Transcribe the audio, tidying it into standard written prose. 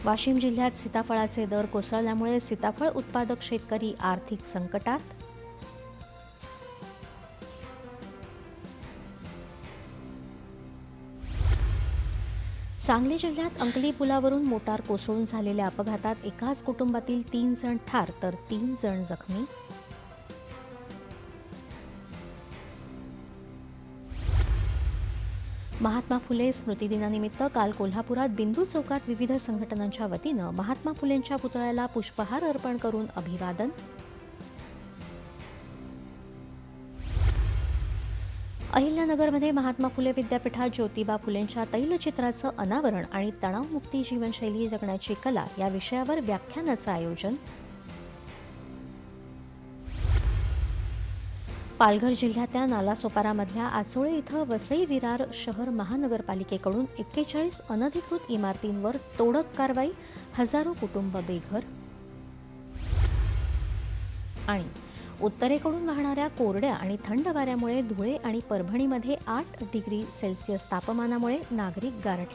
वाशिम जिल्ह्यात सीताफळाचे दर कोसळल्यामुळे सीताफळ उत्पादक शेतकरी आर्थिक संकटात. सांगली जिल्ह्यात अंकली पुलावरून मोटार कोसळून झालेल्या अपघातात एकाच कुटुंबातील 3 जण ठार तर 3 जण जखमी. महात्मा फुले स्मृतिदिनानिमित्त काल कोल्हापुरात बिंदू चौकात विविध संघटनांच्या वतीनं महात्मा फुलेंच्या पुतळ्याला पुष्पहार अर्पण करून अभिवादन. अहिल्यानगरमध्ये महात्मा फुले विद्यापीठात ज्योतिबा फुलेंच्या तैलचित्राचं अनावरण आणि तणावमुक्ती जीवनशैली जगण्याची कला या विषयावर व्याख्यानाचं आयोजन. पालघर जिल्ह्यातल्या नालासोपारामधल्या आचोळे इथं वसई विरार शहर महानगरपालिकेकडून 41 अनधिकृत इमारतींवर तोडक कारवाई, हजारो कुटुंब बेघर. आणि उत्तरेकडून वाहणाऱ्या कोरड्या आणि थंड वाऱ्यामुळे धुळे आणि परभणीमध्ये 8 डिग्री सेल्सिअस तापमानामुळे नागरिक गारठले.